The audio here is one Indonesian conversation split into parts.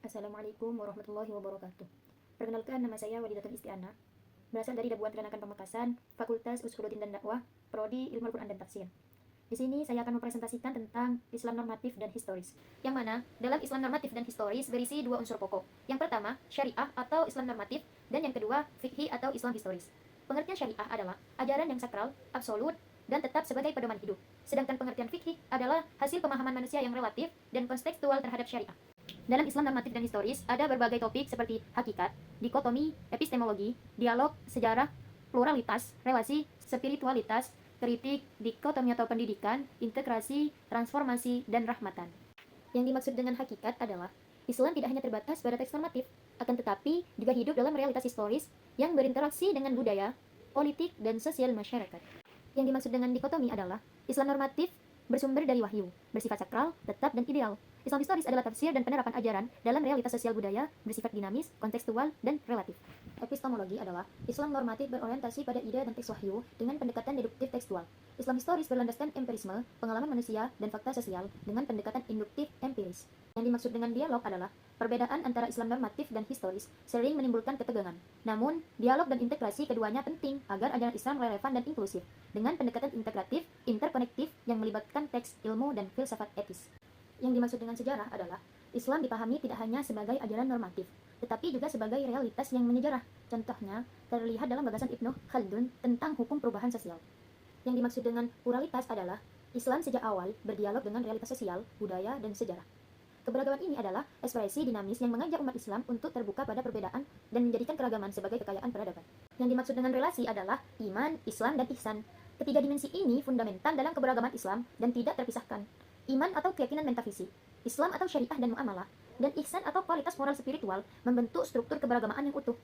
Assalamualaikum warahmatullahi wabarakatuh. Perkenalkan, nama saya Wadidatul Istiana, berasal dari Dabuan Peranakan Pamekasan, Fakultas Usuluddin dan Dakwah, Prodi Ilmu Al-Quran dan Tafsir. Di sini saya akan mempresentasikan tentang Islam normatif dan historis. Yang mana dalam Islam normatif dan historis berisi dua unsur pokok. Yang pertama, syariah atau Islam normatif, dan yang kedua, fikhi atau Islam historis. Pengertian syariah adalah ajaran yang sakral, absolut, dan tetap sebagai pedoman hidup. Sedangkan pengertian fikih adalah hasil pemahaman manusia yang relatif dan kontekstual terhadap syariah. Dalam Islam normatif dan historis, ada berbagai topik seperti hakikat, dikotomi, epistemologi, dialog, sejarah, pluralitas, relasi, spiritualitas, kritik, dikotomi atau pendidikan, integrasi, transformasi, dan rahmatan. Yang dimaksud dengan hakikat adalah Islam tidak hanya terbatas pada teks normatif, akan tetapi juga hidup dalam realitas historis yang berinteraksi dengan budaya, politik, dan sosial masyarakat. Yang dimaksud dengan dikotomi adalah Islam normatif bersumber dari wahyu, bersifat sakral, tetap, dan ideal. Islam historis adalah tafsir dan penerapan ajaran dalam realitas sosial budaya, bersifat dinamis, kontekstual, dan relatif. Epistemologi adalah Islam normatif berorientasi pada ide dan teks wahyu dengan pendekatan deduktif tekstual. Islam historis berlandaskan empirisme, pengalaman manusia, dan fakta sosial dengan pendekatan induktif empiris. Yang dimaksud dengan dialog adalah perbedaan antara Islam normatif dan historis sering menimbulkan ketegangan. Namun, dialog dan integrasi keduanya penting agar ajaran Islam relevan dan inklusif dengan pendekatan integratif, interkonektif yang melibatkan teks, ilmu, dan filsafat etis. Yang dimaksud dengan sejarah adalah Islam dipahami tidak hanya sebagai ajaran normatif, tetapi juga sebagai realitas yang menyejarah. Contohnya, terlihat dalam gagasan Ibnu Khaldun tentang hukum perubahan sosial. Yang dimaksud dengan pluralitas adalah Islam sejak awal berdialog dengan realitas sosial, budaya, dan sejarah. Keberagaman ini adalah ekspresi dinamis yang mengajak umat Islam untuk terbuka pada perbedaan dan menjadikan keragaman sebagai kekayaan peradaban. Yang dimaksud dengan relasi adalah iman, Islam, dan ihsan. Ketiga dimensi ini fundamental dalam keberagaman Islam dan tidak terpisahkan. Iman atau keyakinan metafisik, Islam atau syariah dan muamalah, dan ihsan atau kualitas moral spiritual membentuk struktur keberagamaan yang utuh.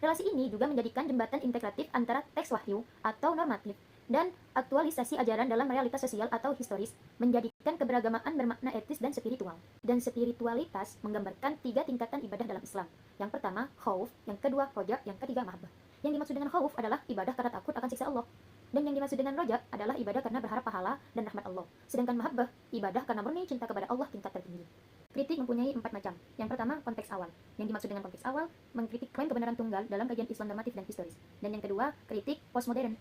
Relasi ini juga menjadikan jembatan integratif antara teks wahyu atau normatif dan aktualisasi ajaran dalam realitas sosial atau historis, menjadikan keberagamaan bermakna etis dan spiritual. Dan spiritualitas menggambarkan tiga tingkatan ibadah dalam Islam. Yang pertama, khauf, yang kedua, roja, yang ketiga, mahabbah. Yang dimaksud dengan khauf adalah ibadah karena takut akan siksa Allah. Dan yang dimaksud dengan roja adalah ibadah karena berharap pahala dan rahmat Allah. Sedangkan mahabbah, ibadah karena murni cinta kepada Allah tingkat tertinggi. Kritik mempunyai 4 macam. Yang pertama, konteks awal. Yang dimaksud dengan konteks awal, mengkritik klaim kebenaran tunggal dalam kajian Islam normatif dan historis. Dan yang kedua, kritik postmodern.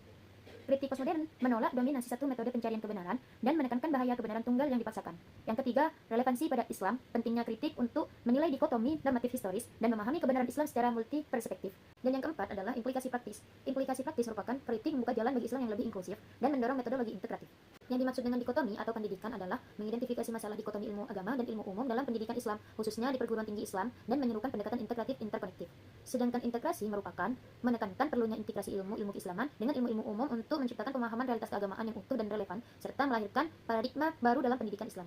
Kritik postmodern menolak dominasi satu metode pencarian kebenaran dan menekankan bahaya kebenaran tunggal yang dipaksakan. Yang ketiga, relevansi pada Islam, pentingnya kritik untuk menilai dikotomi normatif historis dan memahami kebenaran Islam secara multi perspektif. Dan yang keempat adalah implikasi praktis. Implikasi praktis merupakan kritik membuka jalan bagi Islam yang lebih inklusif dan mendorong metodologi integratif. Yang dimaksud dengan dikotomi atau pendidikan adalah mengidentifikasi masalah dikotomi ilmu agama dan ilmu umum dalam pendidikan Islam, khususnya di perguruan tinggi Islam, dan menyerukan pendekatan integratif interkonektif. Sedangkan integrasi merupakan menekankan perlunya integrasi ilmu-ilmu keislaman dengan ilmu-ilmu umum untuk menciptakan pemahaman realitas keagamaan yang utuh dan relevan, serta melahirkan paradigma baru dalam pendidikan Islam.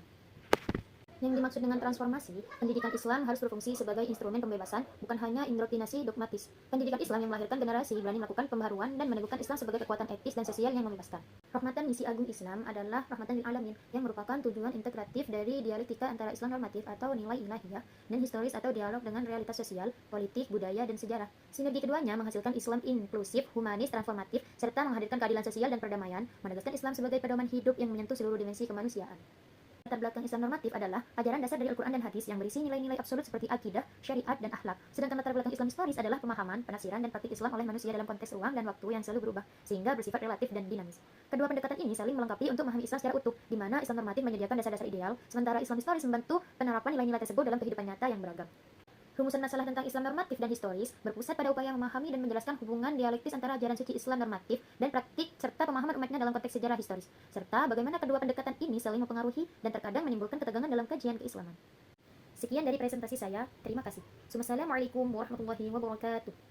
Yang dimaksud dengan transformasi, pendidikan Islam harus berfungsi sebagai instrumen pembebasan, bukan hanya indoktrinasi dogmatis. Pendidikan Islam yang melahirkan generasi berani melakukan pembaharuan dan meneguhkan Islam sebagai kekuatan etis dan sosial yang membebaskan. Rahmatan misi agung Islam adalah rahmatan lil alamin, yang merupakan tujuan integratif dari dialektika antara Islam normatif atau nilai ilahiyah dan historis atau dialog dengan realitas sosial, politik, budaya, dan sejarah. Sinergi keduanya menghasilkan Islam inklusif, humanis, transformatif, serta menghadirkan keadilan sosial dan perdamaian, menegaskan Islam sebagai pedoman hidup yang menyentuh seluruh dimensi kemanusiaan. Latar belakang Islam normatif adalah ajaran dasar dari Al-Quran dan hadis yang berisi nilai-nilai absolut seperti akidah, syariat, dan akhlak. Sedangkan latar belakang Islam historis adalah pemahaman, penafsiran, dan praktik Islam oleh manusia dalam konteks ruang dan waktu yang selalu berubah, sehingga bersifat relatif dan dinamis. Kedua pendekatan ini saling melengkapi untuk memahami Islam secara utuh, di mana Islam normatif menyediakan dasar-dasar ideal, sementara Islam historis membantu penerapan nilai-nilai tersebut dalam kehidupan nyata yang beragam. Rumusan masalah tentang Islam normatif dan historis berpusat pada upaya memahami dan menjelaskan hubungan dialektis antara ajaran suci Islam normatif dan praktik serta pemahaman umatnya dalam konteks sejarah historis, serta bagaimana kedua pendekatan ini saling mempengaruhi dan terkadang menimbulkan ketegangan dalam kajian keislaman. Sekian dari presentasi saya, terima kasih. Wassalamualaikum warahmatullahi wabarakatuh.